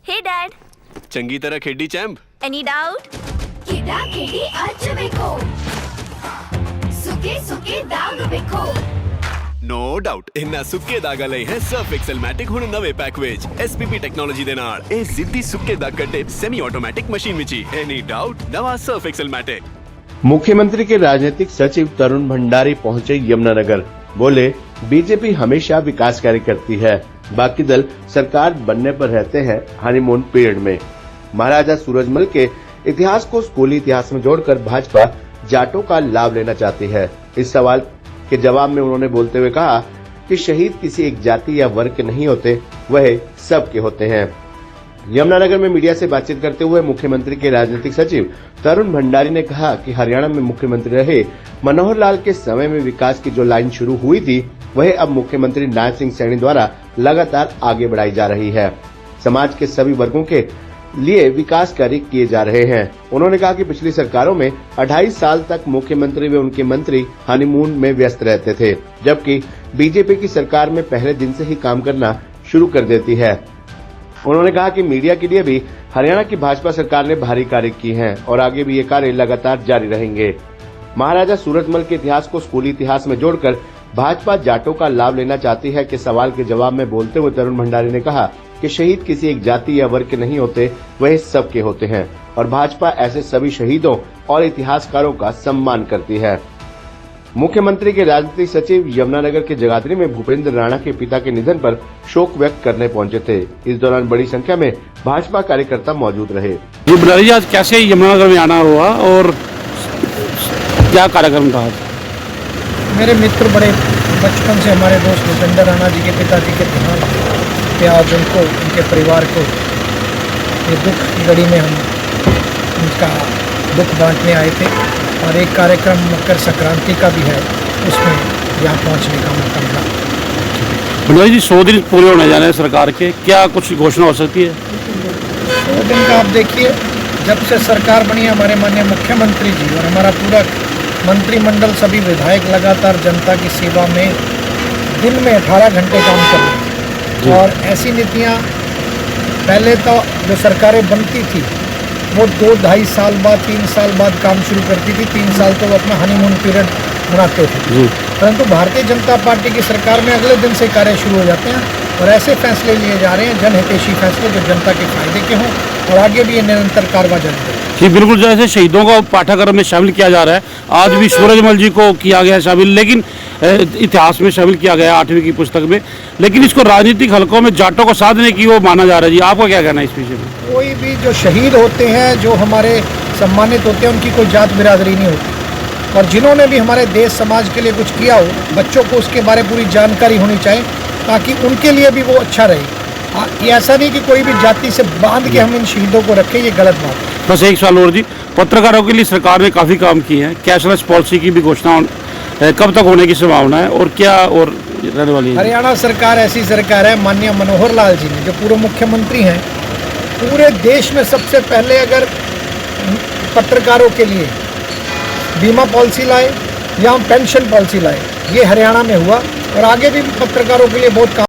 Hey Dad, ਚੰਗੀ ਤਰ੍ਹਾਂ ਖੇਡੀ ਚੈਂਪ। any doubt? ਕਿੱਦਾਂ ਖੇਡੀ ਅੱਜ ਵੇਖੋ ਸੁੱਕੇ ਸੁੱਕੇ ਦਾਗ ਵੇਖੋ। नो डाउट इन्ना सुक्के दागा ਲਈ ਹੈ ਸਰਫ ਐਕਸਲਮੈਟਿਕ ਹੁਣ ਨਵੇਂ ਪੈਕ ਵਿੱਚ SPP ਟੈਕਨੋਲੋਜੀ ਦੇ ਨਾਲ ਇਹ ਸਿੱਧੀ ਸੁੱਕੇ ਦਾਗ ਕੱਢੇ ਸੈਮੀ ਆਟੋਮੈटिक मशीन ਵਿੱਚ ਹੀ एनी डाउट नवा सर्फ एक्सलमैटिक। मुख्यमंत्री के राजनीतिक सचिव तरुण भंडारी पहुंचे यमुनानगर। बोले, बीजेपी हमेशा विकास कार्य करती है, बाकी दल सरकार बनने पर रहते हैं हनीमून पीरियड में। महाराजा सूरजमल के इतिहास को स्कूली इतिहास में जोड़कर भाजपा जाटों का लाभ लेना चाहती है। इस सवाल के जवाब में उन्होंने बोलते हुए कहा कि शहीद किसी एक जाति या वर्ग के नहीं होते, वह सबके होते हैं। यमुनानगर में मीडिया से बातचीत करते हुए मुख्यमंत्री के राजनीतिक सचिव तरुण भंडारी ने कहा कि हरियाणा में मुख्यमंत्री रहे मनोहर लाल के समय में विकास की जो लाइन शुरू हुई थी, वह अब मुख्यमंत्री नायब सिंह सैनी द्वारा लगातार आगे बढ़ाई जा रही है। समाज के सभी वर्गों के लिए विकास कार्य किए जा रहे हैं। उन्होंने कहा कि पिछली सरकारों में 28 साल तक मुख्यमंत्री व उनके मंत्री हनीमून में व्यस्त रहते थे, जबकि बीजेपी की सरकार में पहले दिन से ही काम करना शुरू कर देती है। उन्होंने कहा कि मीडिया के लिए भी हरियाणा की भाजपा सरकार ने भारी कार्य किए हैं और आगे भी ये कार्य लगातार जारी रहेंगे। महाराजा सूरजमल के इतिहास को स्कूली इतिहास में जोड़कर भाजपा जाटों का लाभ लेना चाहती है के सवाल के जवाब में बोलते हुए तरुण भंडारी ने कहा कि शहीद किसी एक जाति या वर्ग के नहीं होते, वह सबके होते हैं और भाजपा ऐसे सभी शहीदों और इतिहासकारों का सम्मान करती है। मुख्यमंत्री के राजनीतिक सचिव यमुनानगर के जगाधरी में भूपेंद्र राणा के पिता के निधन पर शोक व्यक्त करने पहुंचे थे। इस दौरान बड़ी संख्या में भाजपा कार्यकर्ता मौजूद रहे। ये भंडारी आज कैसे यमुनानगर में आना हुआ और क्या कार्यक्रम था? मेरे मित्र बड़े बचपन से हमारे दोस्त भूपेंद्र राणा जी के पिताजी के देहांत पे आज उनको उनके परिवार को ये दुख की घड़ी में हम उनका दुख बांटने आए थे और एक कार्यक्रम मकर संक्रांति का भी है, उसमें यहाँ पहुँचने का मौका मिला। भंडारी जी 100 दिन पूरे होने जा रहे हैं सरकार के, क्या कुछ घोषणा हो सकती है? 100 दिन का आप देखिए, जब से सरकार बनी हमारे माननीय मुख्यमंत्री जी और हमारा पूरा मंत्रिमंडल सभी विधायक लगातार जनता की सेवा में दिन में 18 घंटे काम कर रहे हैं और ऐसी नीतियाँ पहले तो जो सरकारें बनती थी वो 2-2.5 साल बाद 3 साल बाद काम शुरू करती थी। 3 साल तो वो अपना हनीमून पीरियड मनाते थे, परंतु भारतीय जनता पार्टी की सरकार में अगले दिन से कार्य शुरू हो जाते हैं और ऐसे फैसले लिए जा रहे हैं जनहितैषी फैसले जो जनता के फायदे के हों और आगे भी ये निरंतर कार्रवाई जारी रहेगी। जी बिल्कुल, जैसे शहीदों को पाठ्यक्रम में शामिल किया जा रहा है, आज भी सूरजमल जी को किया गया शामिल, लेकिन इतिहास में शामिल किया गया 8वीं की पुस्तक में, लेकिन इसको राजनीतिक हलकों में जाटों को साधने की वो माना जा रहा है। जी आपका क्या कहना है इस विषय में? कोई भी जो शहीद होते हैं, जो हमारे सम्मानित होते हैं, उनकी कोई जात बिरादरी नहीं होती और जिन्होंने भी हमारे देश समाज के लिए कुछ किया हो, बच्चों को उसके बारे पूरी जानकारी होनी चाहिए ताकि उनके लिए भी वो अच्छा रहे। ये ऐसा नहीं कि कोई भी जाति से बांध के हम इन शहीदों को रखें, ये गलत बात है। बस एक सवाल और जी, पत्रकारों के लिए सरकार ने काफ़ी काम किए हैं, कैशलेस पॉलिसी की भी घोषणा कब तक होने की संभावना है और क्या और रहने वाली है? हरियाणा सरकार ऐसी सरकार है, माननीय मनोहर लाल जी ने जो पूर्व मुख्यमंत्री हैं, पूरे देश में सबसे पहले अगर पत्रकारों के लिए बीमा पॉलिसी लाए या हम पेंशन पॉलिसी लाए, ये हरियाणा में हुआ और आगे भी पत्रकारों के लिए बहुत काम